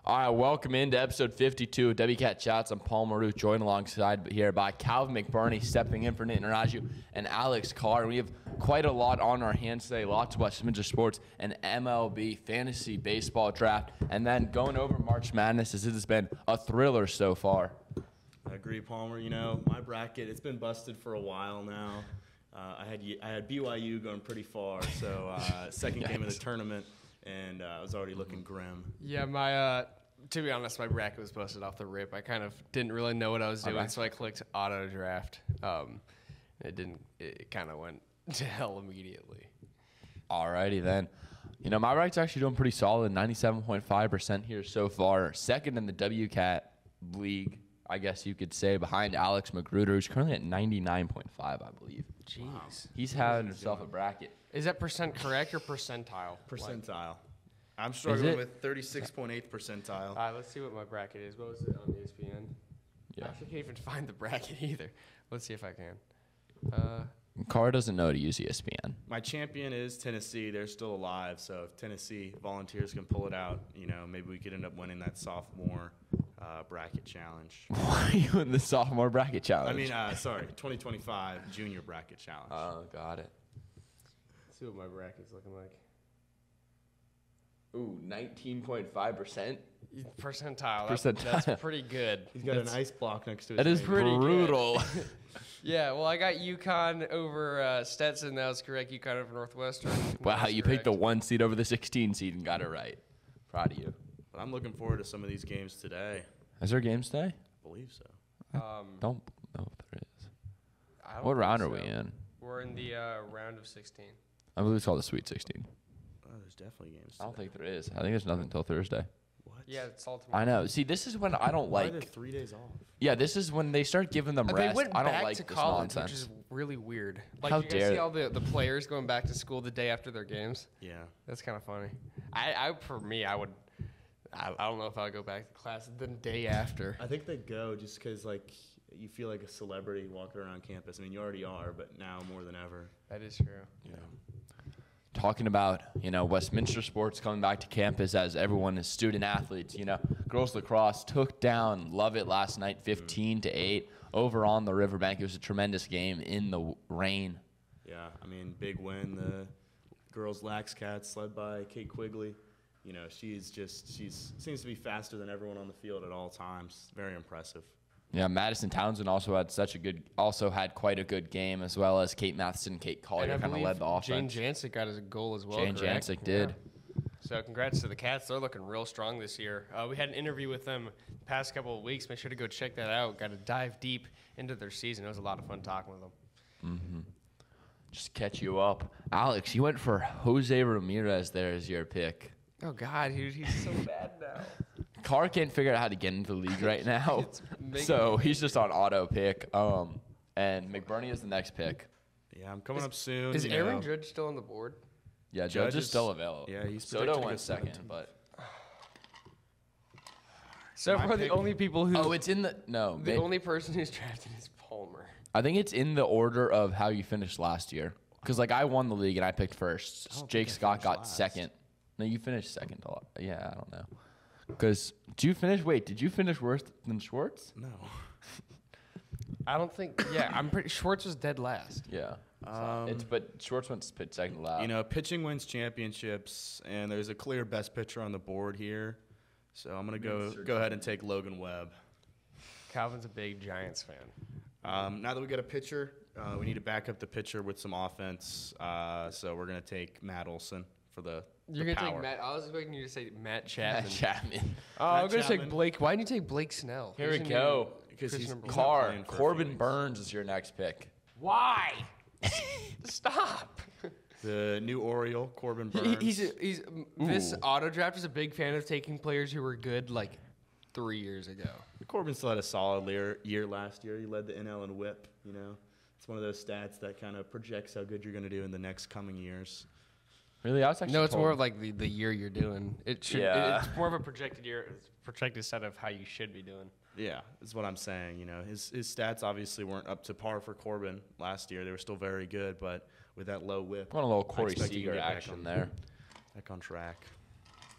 All right, welcome into episode 52 of WCATChats. I'm Paul Maru, joined alongside here by Calvin McBurney, stepping in for Nitin Raju, and Alex Carr. We have quite a lot on our hands today, lots of Westminster sports, and MLB fantasy baseball draft, and then going over March Madness, as it has been a thriller so far. I agree, Palmer. You know, my bracket, it's been busted for a while now. I had BYU going pretty far, so second game of the tournament, and I was already looking grim. Yeah, to be honest, my bracket was busted off the rip. I kind of didn't really know what I was doing, so I clicked auto draft. It kind of went to hell immediately. Alrighty then. You know, my bracket's actually doing pretty solid, 97.5% here so far. Second in the WCAT league, I guess you could say, behind Alex Magruder, who's currently at 99.5, I believe. Jeez. Wow. He's had himself a bracket. Is that percent correct or percentile? Percentile. I'm struggling with 36.8 percentile. All right, let's see what my bracket is. What was it on ESPN? Yeah. I actually can't even find the bracket either. Let's see if I can. Carr doesn't know to use ESPN. My champion is Tennessee. They're still alive, so if Tennessee Volunteers can pull it out, you know, maybe we could end up winning that sophomore bracket challenge. Why are you in the sophomore bracket challenge? I mean, 2025 junior bracket challenge. Oh, got it. Let's see what my bracket's looking like. Ooh, 19.5%? Percentile. That's pretty good. He's got an ice block next to his That is name. pretty brutal. Yeah, well, I got UConn over Stetson. That was correct. UConn over Northwestern. Wow, you picked the 1 seed over the 16 seed and got it right. Proud of you. But I'm looking forward to some of these games today. Is there games today? I believe so. Don't know if there is. I don't What think round so. are we in? We're in the round of 16. I believe it's called the Sweet 16. Oh, there's definitely games today. I don't think there is. I think there's nothing until Thursday. What? Yeah, it's all tomorrow. I know. See, this is when I don't Why are there like. 3 days off? Yeah, this is when they start giving them They rest. went I don't back like to this college, nonsense. which is really weird. Like, How you guys dare see all the players going back to school the day after their games? Yeah. That's kind of funny. For me, I don't know if I would go back to class the day after. I think they go just because, like, you feel like a celebrity walking around campus. I mean, you already are, but now more than ever. That is true. Yeah. Talking about, Westminster sports coming back to campus as everyone is student athletes. Girls lacrosse took down Lovett last night 15-8 over on the riverbank. It was a tremendous game in the rain. Yeah, I mean, big win. The girls WCATs led by Kate Quigley. She seems to be faster than everyone on the field at all times. Very impressive. Yeah, Madison Townsend also had quite a good game, as well as Kate Matheson and Kate Collier kind of led the offense. Jane Jancic got a goal as well. Jane Jancic did. Yeah. So congrats to the Cats. They're looking real strong this year. We had an interview with them the past couple of weeks. Make sure to go check that out. Got to dive deep into their season. It was a lot of fun talking with them. Mm-hmm. Just catch you up. Alex, you went for Jose Ramirez there as your pick. Oh, God, dude, he's so bad now. Carr can't figure out how to get into the league right now, so he's just on auto pick. And McBurney is the next pick. Yeah, I'm coming up soon. Is Aaron Judge still on the board? Yeah, Judge is still available. Yeah, he's Soto went second, but so far the only people who it's in the only person who's drafted is Palmer. I think it's in the order of how you finished last year. Because I won the league and I picked first. Jake Scott got second. No, you finished second. Yeah, I don't know. Because did you finish worse than Schwartz? No. I don't think. Yeah, I'm pretty. Schwartz was dead last. Yeah. But Schwartz went second last. Pitching wins championships, and there's a clear best pitcher on the board here. So I'm gonna go ahead and take Logan Webb. Calvin's a big Giants fan. Now that we got a pitcher, we need to back up the pitcher with some offense. So we're gonna take Matt Olson for the. You're going to power. take Matt. I was expecting you to say Matt Chapman. Matt Chapman. I'm going to take Blake. Why didn't you take Blake Snell? Here we go. Because he's Carr. Corbin Burns is your next pick. Why? Stop. The new Oriole, Corbin Burns. This auto draft is a big fan of taking players who were good 3 years ago. Corbin still had a solid year last year. He led the NL in WHIP. It's one of those stats that kind of projects how good you're going to do in the next coming years. Really? I was actually it's more of the year you're doing. It's more of a projected set of how you should be doing. Yeah, is what I'm saying. His stats obviously weren't up to par for Corbin last year. They were still very good, but with that low whip, want a little Corey Seager action there. Back on track.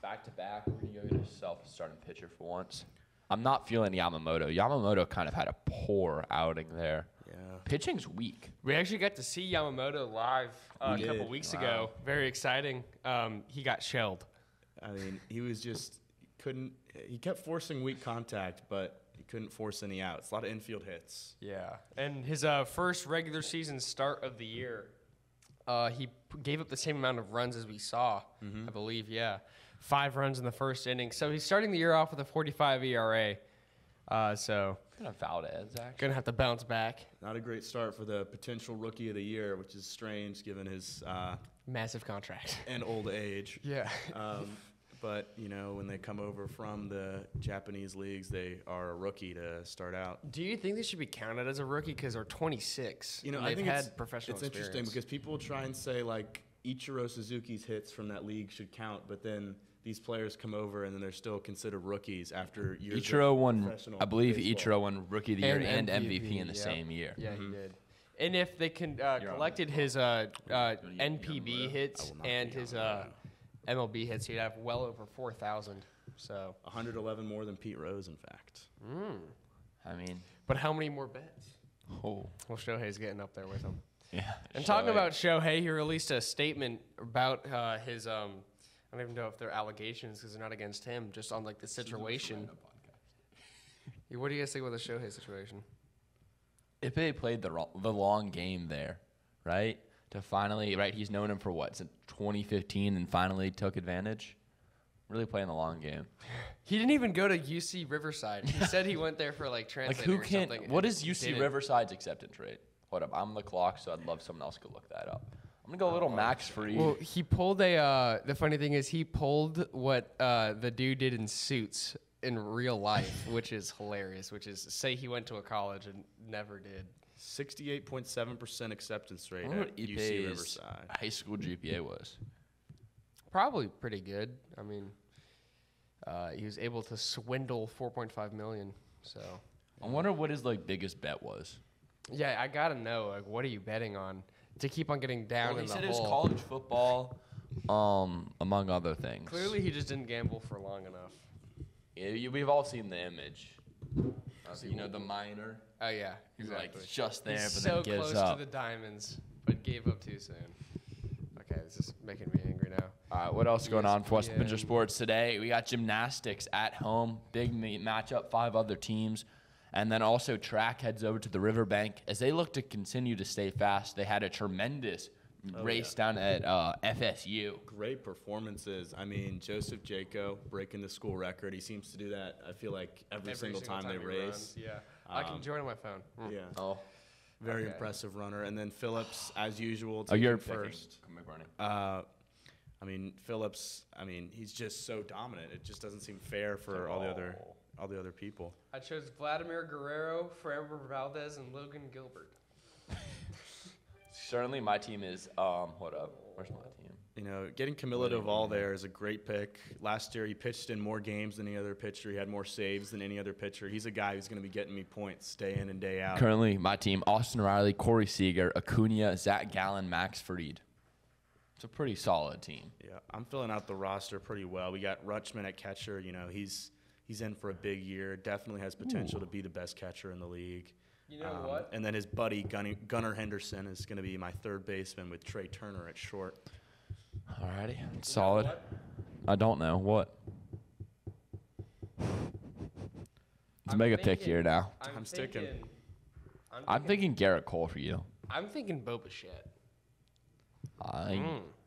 back to back. We're going to go get a self-starting pitcher for once. I'm not feeling Yamamoto. Yamamoto kind of had a poor outing there. Yeah. Pitching's weak. We actually got to see Yamamoto live a couple weeks ago. Very exciting. He got shelled. I mean, he was just he kept forcing weak contact, but he couldn't force any outs. A lot of infield hits. Yeah. And his first regular season start of the year, he gave up the same amount of runs as we saw, I believe, 5 runs in the first inning. So he's starting the year off with a 45 ERA. So Kind of Valdez, actually. going to have to bounce back. Not a great start for the potential rookie of the year, which is strange given his Massive contract. and old age. Yeah. But, when they come over from the Japanese leagues, they are a rookie to start out. Do you think they should be counted as a rookie because they're 26? I they've think had professional it's experience. interesting because people try and say, like, Ichiro Suzuki's hits from that league should count, but then these players come over and then they're still considered rookies after years Ichiro of won, professional I believe baseball. Ichiro won Rookie of the Year and MVP, MVP in the same year. Yeah, he did. And if they collected his NPB hits and his MLB hits, he'd have well over 4,000. So 111 more than Pete Rose, in fact. I mean, but how many more bets? oh. Well, Shohei's getting up there with him. Yeah. And talking about Shohei, he released a statement about his I don't even know if they're allegations because they're not against him, just on like the situation. What do you guys think about the Shohei situation? If they played the long game there, right, to finally, right, he's known him for what, since 2015 and finally took advantage? Really playing the long game. He didn't even go to UC Riverside. He said he went there for like translating Like, who or can, something. what and is he UC didn't. Riverside's acceptance rate? Hold up, I'm the clock, so I'd love someone else to look that up. I'm going to go a little max free. Well, he pulled the funny thing is he pulled what the dude did in Suits in real life, which is hilarious, which is say he went to a college and never did. 68.7% acceptance rate I wonder what at Ipe's UC Riverside. high school GPA was. Probably pretty good. I mean, he was able to swindle $4.5 million. So I wonder what his biggest bet was. yeah, I gotta know. Like, what are you betting on to keep on getting down Well, in he the said it was hole? college football, among other things. Clearly, he just didn't gamble for long enough. Yeah, we've all seen the image. The minor. Oh yeah, He's exactly. just there, He's but so then gives close up. to the diamonds, but gave up too soon. Okay, this is making me angry now. All right, what else is going on for Westminster ESPN. Sports today? We got gymnastics at home, big matchup, 5 other teams. And then also track heads over to the Riverbank as they look to continue to stay fast. They had a tremendous race down at FSU. Great performances. I mean, Joseph Jaco breaking the school record. He seems to do that, I feel like, every single time they he race. runs, yeah, I can join on my phone. Yeah. Oh, Very Okay. impressive runner. And then Phillips, as usual, you're taking first. McBurney. I mean, Phillips, he's just so dominant. It just doesn't seem fair for all the other people. I chose Vladimir Guerrero, Framber Valdez, and Logan Gilbert. Certainly, my team is. Hold up, where's my team? Getting Camilo Doval there is a great pick. Last year, he pitched in more games than any other pitcher. He had more saves than any other pitcher. He's a guy who's going to be getting me points day in and day out. Currently, my team: Austin Riley, Corey Seager, Acuna, Zach Gallen, Max Fried. It's a pretty solid team. Yeah, I'm filling out the roster pretty well. We got Rutschman at catcher. He's in for a big year. Definitely has potential to be the best catcher in the league. You know what? And then his buddy Gunnar Henderson is going to be my third baseman with Trey Turner at short. Alrighty, solid. what? I don't know what. Let's make a pick here now. I'm sticking. I'm thinking Garrett Cole for you. I'm thinking Bo Bichette.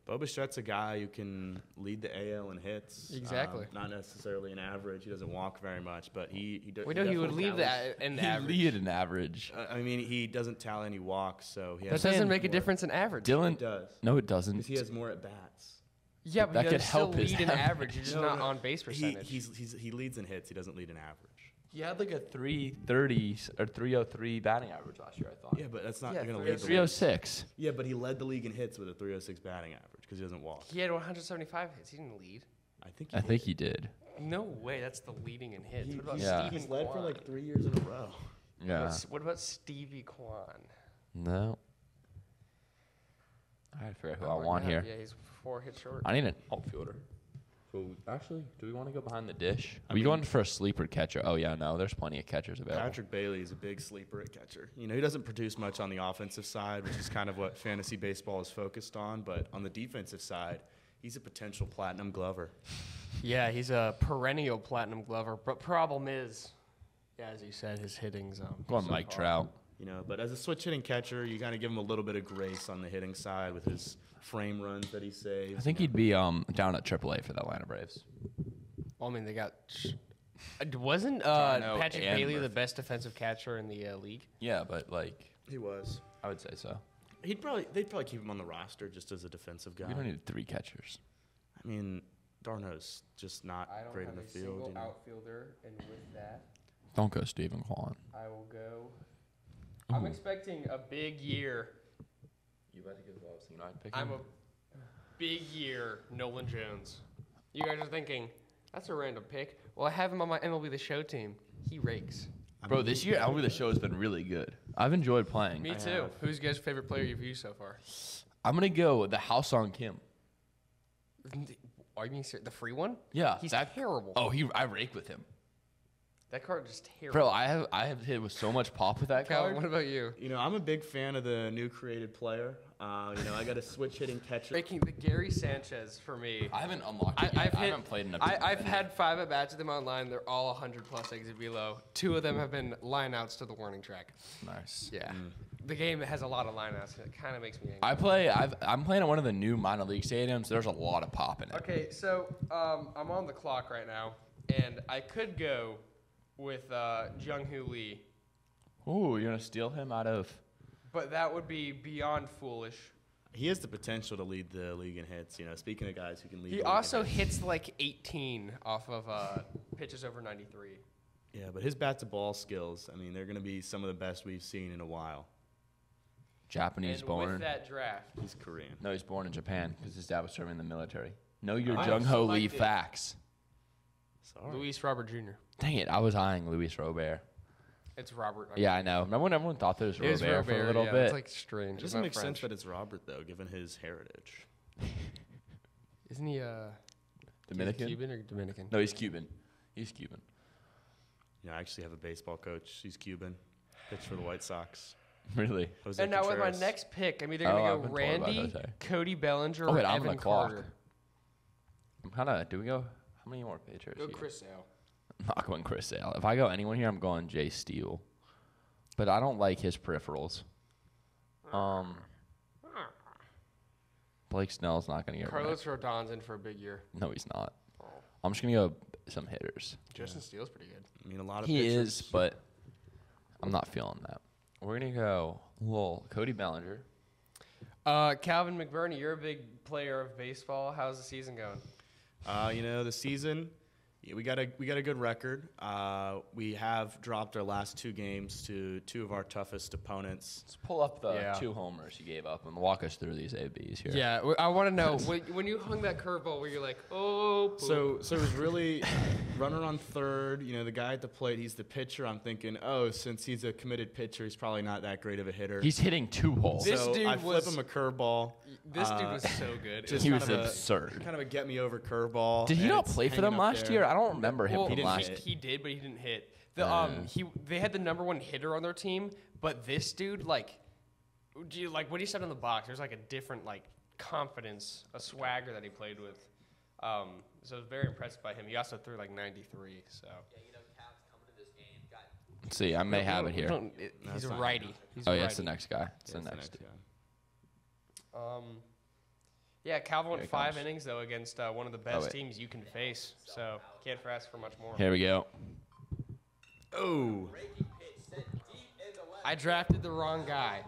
Bo Bichette's a guy who can lead the AL in hits. Exactly. Not necessarily an average. He doesn't walk very much, but he We know he would leave that in the average. Lead an average. I mean, he doesn't tally any walks, so he That has doesn't saying make a more. difference in average. Dylan. It does. No, it doesn't. Because he has more at bats. Yeah, but That he could does still help his lead in average. average. He's just not on base percentage. He leads in hits. He doesn't lead in average. He had like a 330 or 303 batting average last year, I thought. Yeah, but that's not Yeah, going to lead the league. 306. Yeah, but he led the league in hits with a 306 batting average because he doesn't walk. He had 175 hits. He didn't lead. I think he did. No way. That's the leading in hits. What about Yeah. Stephen he's led for Kwan? like 3 years in a row. Yeah. What about Stevie Kwan? No. I gotta figure out who I my want God. here. Yeah, he's 4 hits short. I need an outfielder. Well, actually, do we want to go behind the dish? Are we going for a sleeper catcher? Oh, yeah, no. There's plenty of catchers available. Patrick Bailey is a big sleeper at catcher. You know, he doesn't produce much on the offensive side, which is kind of what fantasy baseball is focused on. But on the defensive side, he's a potential platinum glover. Yeah, he's a perennial platinum glover. But problem is, yeah, as you said, his hitting's Go on Mike Trout. You know, but as a switch hitting catcher, you kind of give him a little bit of grace on the hitting side with his frame runs that he saves. I think he'd be down at AAA for the Atlanta Braves. Well, I mean, they got. Wasn't Darno Patrick and Bailey the Murphy. best defensive catcher in the league? Yeah, but like He was. I would say so. They'd probably keep him on the roster just as a defensive guy. We don't need 3 catchers. I mean, Darno's just not great in the field. You know? outfielder, and with that, Don't go Stephen Kwan. I will go. I'm expecting a big year. You about to give the I'm a big year, Nolan Jones. You guys are thinking, that's a random pick. Well, I have him on my MLB The Show team. He rakes. Bro, this year MLB The Show has been really good. I've enjoyed playing. Me too. Who's your guys' favorite player you've used so far? I'm gonna go the House on Kim. Are you being serious? The free one? Yeah, He's that- terrible. Oh, I rake with him, That card is terrible. bro. I have hit with so much pop with that Calvin, card. what about you? You know, I'm a big fan of the new created player. You know, I got a switch hitting catcher. Making the Gary Sanchez for me. I haven't unlocked it yet. I haven't played in a bit. I've had 5 at-bats with them online. They're all 100-plus exit below. 2 of them have been lineouts to the warning track. Nice. Yeah. The game has a lot of lineouts. It kind of makes me angry. I'm playing at one of the new minor league stadiums. There's a lot of pop in it. Okay, so I'm on the clock right now, and I could go with Jung-Hoo Lee, Ooh, you're gonna steal him out of? but that would be beyond foolish. He has the potential to lead the league in hits. You know, speaking of guys who can lead. He the league in also hits. hits like 18 off of pitches over 93. Yeah, but his bat to ball skills. I mean, they're going to be some of the best we've seen in a while. Japanese And born. with that draft, He's Korean. No, he's born in Japan because his dad was serving in the military. Know your I Jung Ho Lee selected- facts. Sorry. Luis Robert Jr. Dang it, I was eyeing Luis Robert. It's Robert. Yeah, I know. Remember when everyone thought that it was It was Robert for a little yeah, bit? It's like strange. It It's doesn't not make sense French. that it's Robert, though, given his heritage. Isn't he Dominican? Cuban or Dominican? No, he's Cuban. He's Cuban. Yeah, I actually have a baseball coach. He's Cuban. Pitched for the White Sox. Really? Jose And now with my Contreras. next pick, I'm either Oh, going I've to been go told about Randy, Jose. Cody Bellinger, Oh, wait, or I'm on Evan the clock. Carter. I'm kind of. Do we go? How many more pitchers? Go here? Chris Sale. I'm not going Chris Sale. If I go anyone here, I'm going Jay Steele. But I don't like his peripherals. Blake Snell's not going to get Carlos Rodon's in for a big year. No, he's not. I'm just going to go some hitters. Justin Steele's pretty good. I mean, a lot of He pitchers. is, but I'm not feeling that. We're going to go, well, Cody Bellinger. Calvin McBurney, you're a big player of baseball. How's the season going? You know, the season, yeah, we got a good record. We have dropped our last 2 games to 2 of our toughest opponents. Let's pull up the Yeah. 2 homers you gave up and walk us through these ABs here. Yeah, I want to know when you hung that curveball where you're like, oh. Poop. So it was really runner on third. You know, the guy at the plate, he's the pitcher. I'm thinking, oh, since he's a committed pitcher, he's probably not that great of a hitter. He's hitting 2 holes. This so dude I flip was- him a curveball. This dude was so good. just he kind was of a- absurd. Kind of a get me over curveball. Did he and not it's play for hanging them up last there. year? I don't remember him Well, from didn't last hit. He did, but he didn't hit. They had the number 1 hitter on their team, but this dude when he stepped in the box, there's like a different confidence, a swagger that he played with. So I was very impressed by him. He also threw 93. So Let's see, I may have it here. He's a not righty. He's Oh, a yeah, it's the righty. next guy. It's Yeah, the it's next. guy. Yeah, Calvin Here went it 5 comes. innings though against one of the best wait. teams you can face. So can't ask for much more. Here we go. Oh, I drafted the wrong guy.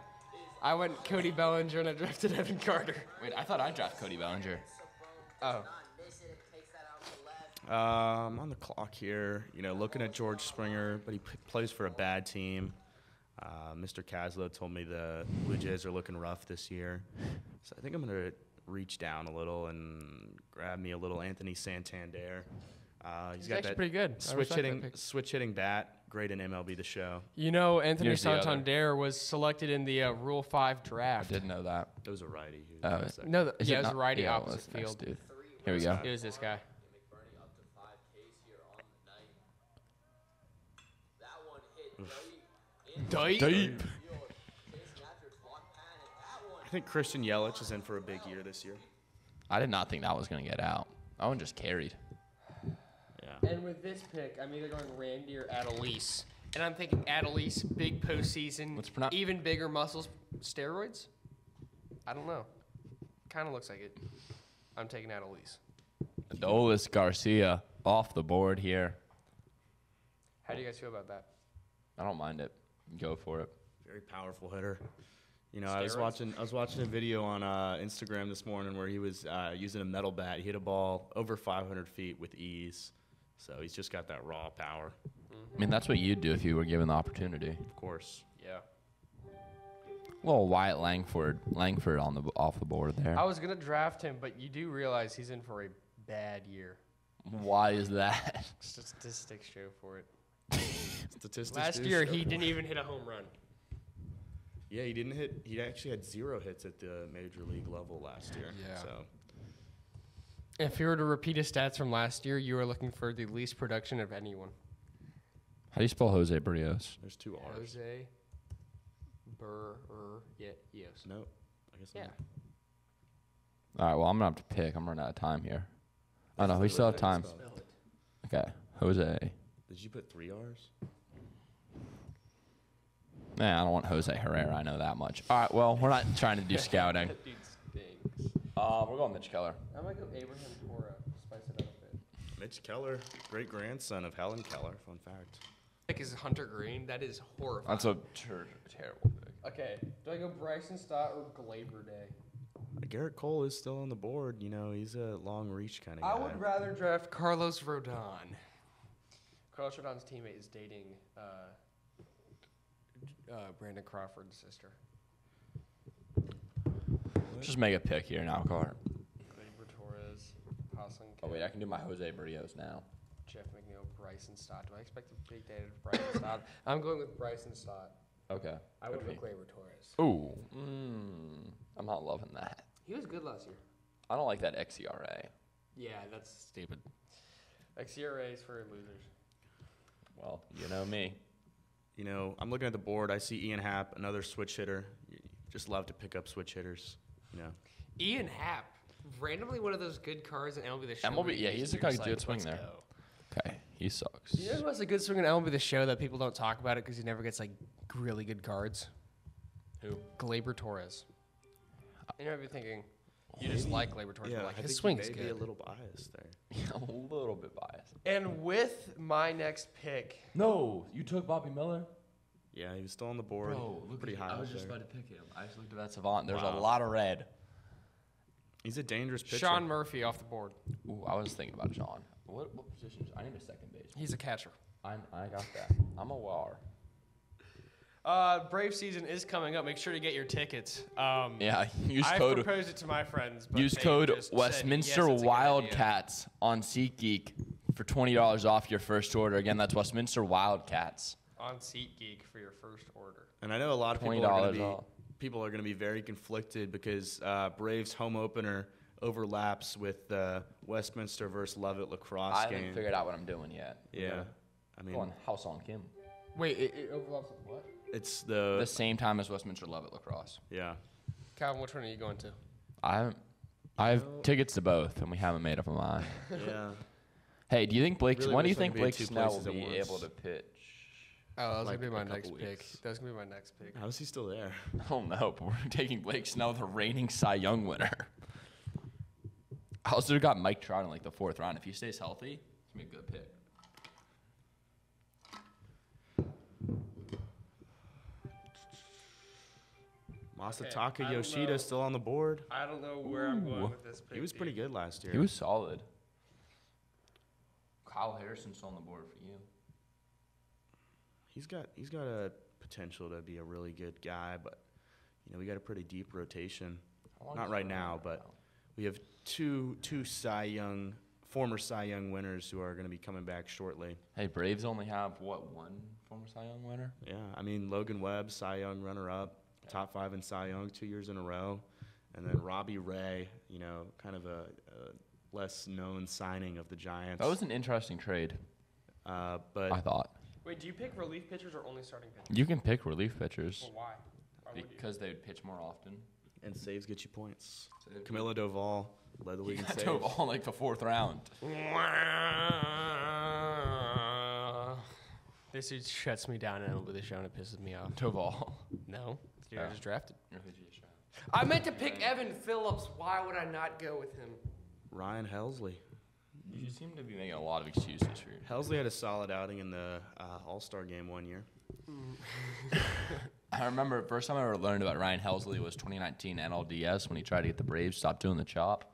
I went Cody Bellinger and I drafted Evan Carter. Wait, I thought I drafted Cody Bellinger. Oh. I'm on the clock here. You know, looking at George Springer, but he plays for a bad team. Mr. Caslow told me the Blue Jays are looking rough this year, so I think I'm gonna reach down a little and grab me a little Anthony Santander. He's got actually that pretty good. I switch respect that hitting, pick. switch hitting bat. Great in MLB The Show. You know, Anthony Here's the other. Santander was selected in the Rule 5 I draft. didn't know that. It was a righty. Oh, Second. No, Is yeah, it was not- a righty yeah, opposite it's next field. dude. Here we go. It was this guy. Deep. I think Christian Yelich is in for a big year this year. I did not think that was going to get out. That one just carried. Yeah. And with this pick, I'm either going Randy or Adelise. And I'm thinking Adelise, big postseason, even bigger muscles, steroids? I don't know. Kind of looks like it. I'm taking Adelise. Adolis Garcia off the board here. How do you guys feel about that? I don't mind it. Go for it. Very powerful hitter. You know, Steroids? I was watching a video on Instagram this morning where he was using a metal bat. He hit a ball over 500 feet with ease. So he's just got that raw power. I mean, that's what you'd do if you were given the opportunity. Of course. Yeah. Well, Wyatt Langford off the board there. I was going to draft him, but you do realize he's in for a bad year. Why is that? Statistics show for it. Statistics Last do year, show. he didn't even hit a home run. Yeah, he didn't hit. He actually had 0 hits at the major league level last year. Yeah. So If you were to repeat his stats from last year, you were looking for the least production of anyone. How do you spell Jose Barrios? there's 2 R's. Jose Yes. Nope. I guess Yeah. not. All right, well, I'm going to have to pick. I'm running out of time here. Oh, no, we still have time. Okay, Jose. Did you put 3 R's? Nah, I don't want Jose Herrera. I know that much. All right, well, we're not trying to do scouting. That dude stinks. We're going Mitch Keller. I might go Abraham Torra. Spice it up a bit. Mitch Keller, great grandson of Helen Keller. Fun fact. Pick is Hunter Green. That is horrifying. That's a terrible pick. Okay. Do I go Bryson Stott or Glaber Day? Garrett Cole is still on the board. You know, he's a long reach kind of guy. I would rather draft Carlos Rodon. Carlos Rodon's teammate is dating Brandon Crawford's sister. Just make a pick here now, Carter. Glaber Torres, Hassan. Oh, wait, I can do my Jose Barrios now. Jeff McNeil, Bryson Stott. Do I expect a big day to Bryson Stott? I'm going with Bryson Stott. Okay. I would go Glaber Torres. Ooh. I'm not loving that. He was good last year. I don't like that XERA. Yeah, that's stupid. XERA is for losers. Well, you know me. You know, I'm looking at the board. I see Ian Happ, another switch hitter. You just love to pick up switch hitters. You know. Ian Happ, randomly one of those good cards in MLB The Show. MLB, yeah, he's a good swing there. Go. Okay, he sucks. You know who has a good swing in MLB The Show that people don't talk about it because he never gets like really good cards? Who? Glaber Torres. You know, I'd be thinking, you just like Glaber Torres, Yeah, but like I his think swing's you may good. be a little biased there. A little bit biased. And with my next pick, No, you took Bobby Miller? Yeah, he was still on the board. Pretty high I was up just there. about to pick him. I just looked at that Savant. There's Wow. a lot of red. He's a dangerous pitcher. Sean Murphy off the board. Ooh, I was thinking about Sean. What positions? I need a second base. He's a catcher. I got that. I'm a WAR. Brave season is coming up. Make sure to get your tickets. Yeah, use I code proposed it to my friends. But use they code just said, Westminster yes, it's a good idea. Wildcats on SeatGeek for $20 off your first order. Again, that's Westminster Wildcats. On SeatGeek for your first order. And I know a lot of $20 off. people are going to be very conflicted because Braves home opener overlaps with Westminster versus Leavitt lacrosse I game. haven't figured out what I'm doing yet. Yeah, I mean, Go on, House on Kim. Wait, it overlaps with what? it's The same time as Westminster Leavitt lacrosse. yeah. Calvin, which one are you going to? I have tickets to both, and we haven't made up a mind. Yeah. Hey, do you think Blake? Really when do you wish I think could be in Blake two Snell will places at be once. able to pitch? Oh, that was Like gonna be a my couple next pick. weeks. That was gonna be my next pick. How is he still there? I don't know, but we're taking Blake Snell, the reigning Cy Young winner. I also got Mike Trout in like the 4th round. If he stays healthy, it's gonna be a good pick. Masataka I don't Yoshida know. still on the board. I don't know where I'm going with this pick. He was pretty good last year. He was solid. Kyle Harrison's on the board for you. He's got a potential to be a really good guy, but you know we got a pretty deep rotation. Not right now, but we have two former Cy Young winners who are going to be coming back shortly. Hey, Braves only have one former Cy Young winner? Yeah, I mean Logan Webb, Cy Young runner-up, top 5 in Cy Young 2 years in a row, and then Robbie Ray, you know, kind of a less known signing of the Giants. That was an interesting trade, but I thought. Wait, do you pick relief pitchers or only starting pitchers? You can pick relief pitchers Well, why? Why would you? because they would pitch more often. And saves get you points. So Camilo Doval led the league in got saves. Doval like the 4th round. This dude shuts me down in the middle of the show and it pisses me off. Doval. No, dude, I Oh. just drafted. Who did you just draft? I meant to pick Evan Phillips. Why would I not go with him? Ryan Helsley. You seem to be making a lot of excuses for you. Helsley had a solid outing in the All-Star game one year. I remember the first time I ever learned about Ryan Helsley was 2019 NLDS when he tried to get the Braves to stop doing the chop.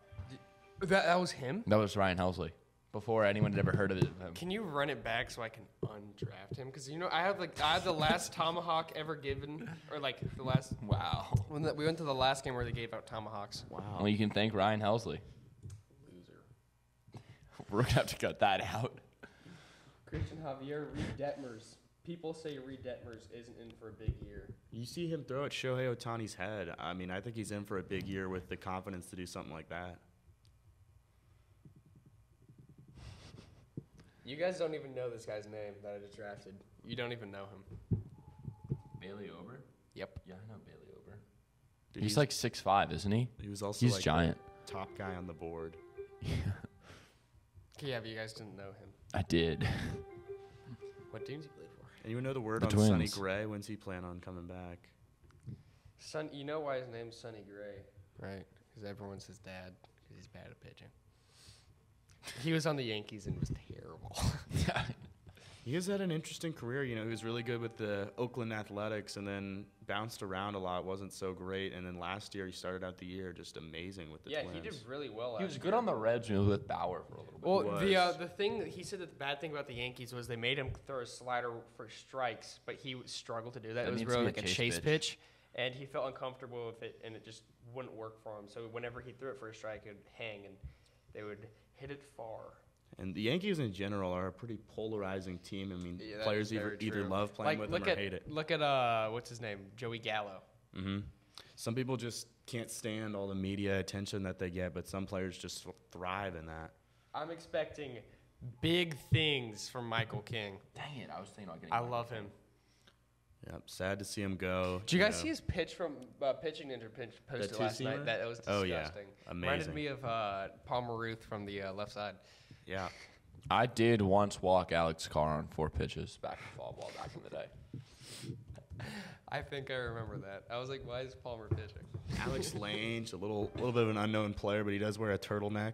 That was him? That was Ryan Helsley. Before anyone had ever heard of him. Can you run it back so I can undraft him? Because I have the last tomahawk ever given, or like the last. Wow. We went to the last game where they gave out tomahawks. Wow. Well, you can thank Ryan Helsley. Loser. We're gonna have to cut that out. Christian Javier Reed Detmers. People say Reed Detmers isn't in for a big year. You see him throw at Shohei Ohtani's head. I mean, I think he's in for a big year with the confidence to do something like that. You guys don't even know this guy's name that I just drafted. You don't even know him. Bailey Ober? Yep. Yeah, I know Bailey Ober. Dude, He's like 6'5", isn't he? he was also He's like giant. the top guy on the board. Okay, yeah, but you guys didn't know him. I did. What teams he played for? Anyone know the word The on Sonny Twins. Gray? When's he plan on coming back? You know why his name's Sonny Gray, right? Because everyone's his dad, because he's bad at pitching. He was on the Yankees and was terrible. He has had an interesting career. You know, he was really good with the Oakland Athletics and then bounced around a lot, wasn't so great. And then last year, he started out the year just amazing with the Yeah, Twins. he did really well. He was last good year. on the Reds when he was with Bauer for a little bit. Well, was. the thing that he said that the bad thing about the Yankees was they made him throw a slider for strikes, but he struggled to do that. That It was needs to really be a like a chase chase pitch. pitch, and he felt uncomfortable with it, and it just wouldn't work for him. So whenever he threw it for a strike, it would hang, and they would hit it far. And the Yankees in general are a pretty polarizing team. I mean, Yeah, that players is very either true. love playing with them or hate it. Look at what's his name, Joey Gallo. Hmm. Some people just can't stand all the media attention that they get, but some players just thrive in that. I'm expecting big things from Michael King. Dang it, I was thinking about getting I Michael love King. him. Yep, sad to see him go. Did you guys know. see his pitch from Pitching Ninja posted That last two-seamer? night? That was disgusting. Oh, yeah. Reminded Amazing. me of Paul Maruth from the left side. Yeah. I did once walk Alex Carr on 4 pitches back in fall ball back in the day. I think I remember that. I was like, why is Palmer pitching? Alex Lange, a little bit of an unknown player, but he does wear a turtleneck.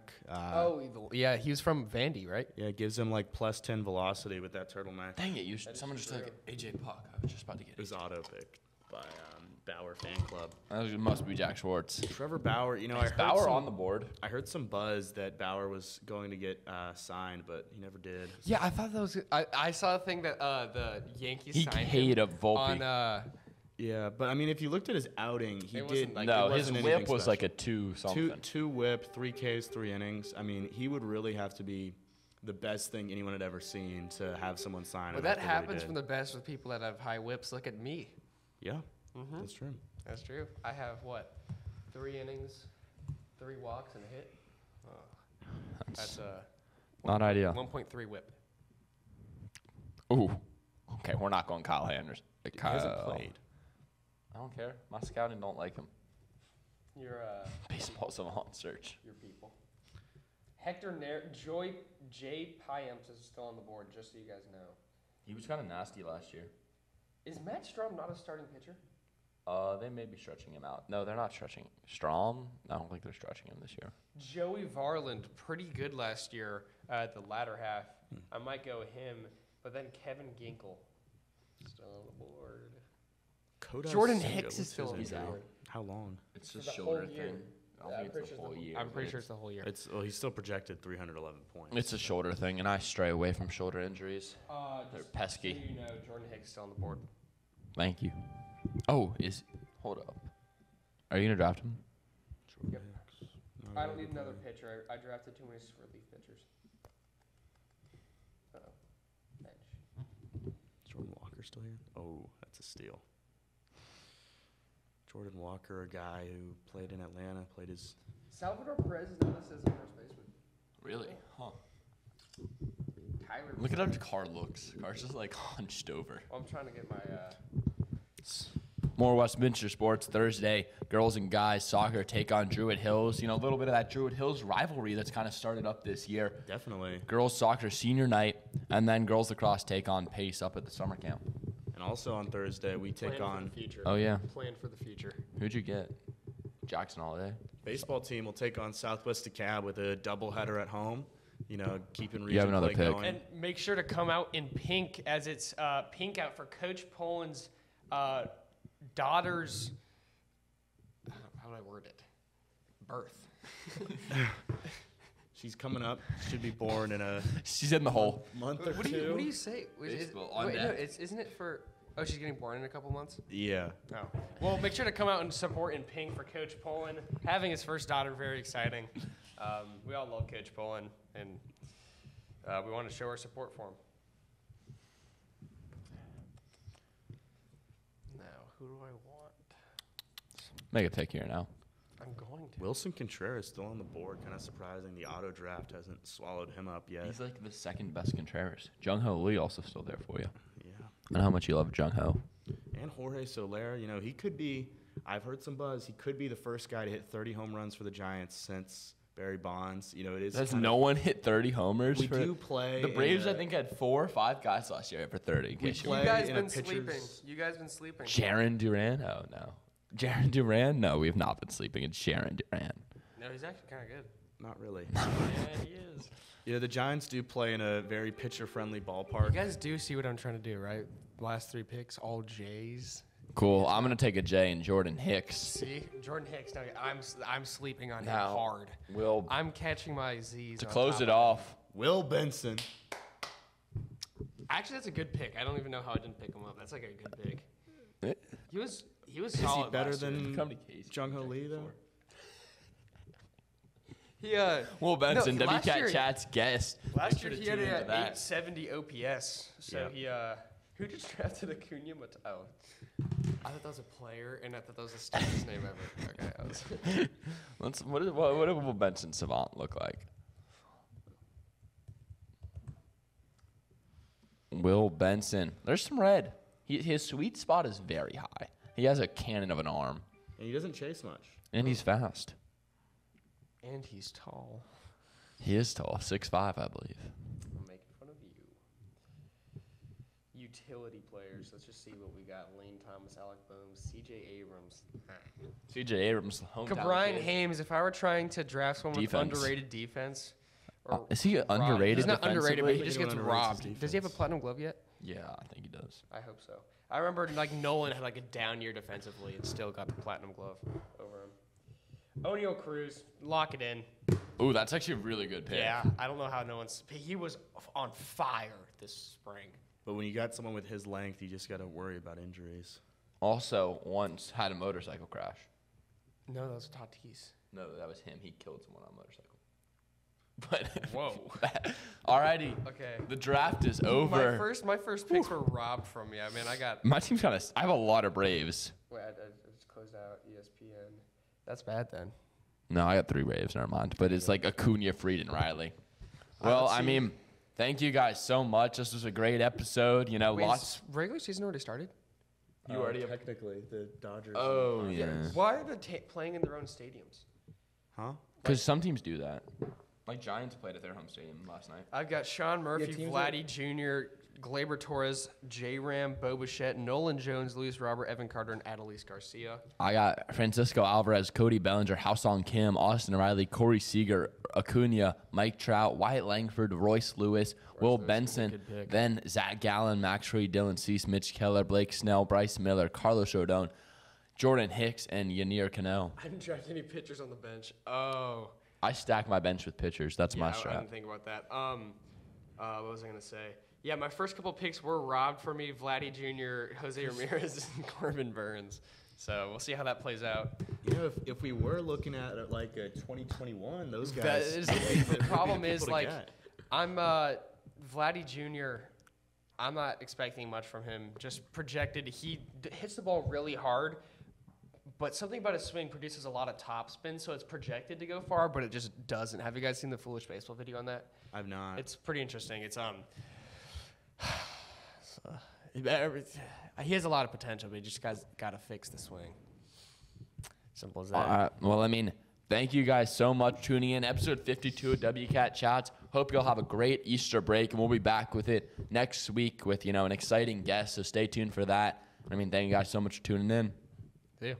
Yeah, he was from Vandy, right? Yeah, it gives him like plus 10 velocity with that turtleneck. Dang it, someone is just took true. AJ Puck. I was just about to get It was auto picked by Bauer fan club. It must be Jack Schwartz. Trevor Bauer, you know, Is Bauer on the board? I heard some buzz that Bauer was going to get signed, but he never did. Yeah, I thought that was. I saw a thing that the Yankees He signed hated him a Volpe. on. Yeah, but I mean, if you looked at his outing, he It did. wasn't like- No, it his wasn't whip anything was like a special. 2 something. two whip, 3 Ks, 3 innings. I mean, he would really have to be the best thing anyone had ever seen to have someone sign Well, him. that after what he happens did. from the best with people that have high whips. Look at me. Yeah, Mm-hmm. that's true. That's true. I have what? 3 innings, 3 walks, and a hit. Oh, that's a Not ideal. 1.3 whip. Ooh. Okay, we're not going Kyle Anderson. He hasn't played. I don't care. My scouting don't like him. Your Baseball's a long search. your people. Hector Joy J. Piamps is still on the board, just so you guys know. He was kind of nasty last year. Is Matt Strom not a starting pitcher? They may be stretching him out. No, they're not stretching. Strom? I don't think they're stretching him this year. Joey Varland, pretty good last year at the latter half. I might go him, but then Kevin Ginkel, still on the board. Kodai Jordan Senga, Hicks is what's still his on the injury? board. How long? It's For a the shoulder whole year. thing. I don't Yeah, think it's the whole year. I'm pretty but sure it's the whole year. He's still projected 311 points. It's a shoulder thing, and I stray away from shoulder injuries. They're Just pesky. So you know, Jordan Hicks is still on the board. Thank you. Oh, hold up. Are you gonna draft him? Yep. I don't need another pitcher. I drafted too many relief pitchers. Uh-oh. Bench. Jordan Walker still here? Oh, that's a steal. Jordan Walker, a guy who played in Atlanta, played his. Salvador Perez is now listed as a first baseman. Really? Huh. Kyler. Look at how Carr looks. Carr's just like hunched over. I'm trying to get my. More Westminster sports Thursday. Girls and guys soccer take on Druid Hills. You know, a little bit of that Druid Hills rivalry that's kind of started up this year. Definitely. Girls soccer senior night, and then girls lacrosse take on Pace up at the summer camp. And also on Thursday, we take on Oh yeah. Plan for the future. Who'd you get? Jackson Holiday. baseball team will take on Southwest DeKalb with a doubleheader at home. You know, keeping You have region another play pick. going. And make sure to come out in pink, as it's pink out for Coach Poland's daughter's. How do I word it? Birth. She's coming up. Should be born in a She's in the hole. month or What do two. you say? Baseball on No, deck. isn't it for? Oh, she's getting born in a couple months. Yeah. Oh. Well, make sure to come out and support in pink for Coach Poland. Having his first daughter, very exciting. We all love Coach Poland, and we want to show our support for him. Now, who do I want? Make a pick here now. I'm going to. Wilson Contreras still on the board. Kind of surprising. The auto draft hasn't swallowed him up yet. He's like the second best Contreras. Jung Ho Lee also still there for you. Yeah. I know how much you love Jung Ho. And Jorge Soler, you know, he could be. I've heard some buzz. He could be the first guy to hit 30 home runs for the Giants since Barry Bonds. You know, it is. Has kind no one hit 30 homers? We for do play. The Braves, in I think, had 4 or 5 guys last year for 30. in We case you play You guys in a been sleeping. pitcher's- You guys been sleeping. Jaron Duran? Oh, no. Jaron Duran? No, we have not been sleeping. It's Jaron Duran. No, he's actually kind of good. Not really. Yeah, he is. You know, the Giants do play in a very pitcher-friendly You ballpark. guys do see what I'm trying to do, right? Last 3 picks, all J's. Cool. I'm going to take a J and Jordan Hicks. See, Jordan Hicks. Now I'm sleeping on him Now, hard. Will, I'm catching my Z's. to on close top it of off, Will Benson. Actually, that's a good pick. I don't even know how I didn't pick him up. That's like a good pick. Eh? He was Is solid. he better last year. than Come to Casey. Jung Ho Lee, though? He Will Benson, no, last year- WCATChats guest. Last Make year sure to he had tune into an that. 870 OPS. So he who just drafted Acuna Mateo? I thought that was a player, and I thought that was the stupidest name ever. Okay, I was. What does Will Benson Savant look like? Will Benson. There's some red. His sweet spot is very high. He has a cannon of an arm, And he doesn't chase much. and he's fast. And he's tall. He is tall, 6'5", I believe. I'm making fun of you. Utility players. Let's just see what we got. Lane Thomas, Alec Boehm, C.J. Abrams. C.J. Abrams, hometown Brian kid. Hames, if I were trying to draft someone with Defense. underrated defense. Is he robbed- underrated He's not underrated, but he defensively? just Anyone gets underrates his robbed. Does he have a defense? platinum glove yet? Yeah, I think he does. I hope so. I remember like Nolan had like a down year defensively and still got the platinum glove over him. O'Neal Cruz, lock it in. Ooh, that's actually a really good pick. Yeah, I don't know how no one's. He was on fire this spring. But when you got someone with his length, you just got to worry about injuries. Also, once had a motorcycle crash. No, that was Tatis. No, that was him. He killed someone on a motorcycle. But Whoa. Alrighty. Okay. The draft is over. My first picks were robbed from me. I mean, I got. My team's kind of. I have a lot of Braves. Wait, I just closed out ESPN. That's bad then. No, I got 3 Braves. Never mind. But it's like Acuna, Fried, and Riley. Well, let's I see. mean, thank you guys so much. This was a great episode. You know, Wait, lots. is regular season already started? You already have- technically the Dodgers. Oh yeah. Why are they playing in their own stadiums? Huh? Because some teams do that. Like Giants played at their home stadium last night. I've got Sean Murphy, teams Vladdy Jr., Glaber Torres, J. Ram, Bo Bichette, Nolan Jones, Luis Robert, Evan Carter, and Adelise Garcia. I got Francisco Alvarez, Cody Bellinger, Housong Kim, Austin Riley, Corey Seager, Acuna, Mike Trout, Wyatt Langford, Royce Lewis, Will Benson, good pick. then Zach Gallen, Max Reed, Dylan Cease, Mitch Keller, Blake Snell, Bryce Miller, Carlos Rodon, Jordan Hicks, and Yanir Cano. I didn't draft any pitchers on the bench. Oh. I stack my bench with pitchers. That's my I strat. didn't think about that. What was I going to say? Yeah, my first couple picks were robbed for me. Vladdy Jr., Jose Ramirez, and Corbin Burns. So we'll see how that plays out. You know, if we were looking at it like a 2021, those That guys. is, the problem people is, to like, get. I'm Vladdy Jr., I'm not expecting much from him. Just projected. He hits the ball really hard, But something about his swing produces a lot of top spin, so it's projected to go far, but it just doesn't. Have you guys seen the Foolish Baseball video on that? I've not. It's pretty interesting. It's he has a lot of potential, but he just got to fix the swing. Simple as that. Well, I mean, thank you guys so much for tuning in. Episode 52 of WCAT Chats. Hope you'll have a great Easter break, and we'll be back with it next week with, an exciting guest, so stay tuned for that. I mean, thank you guys so much for tuning in. See you.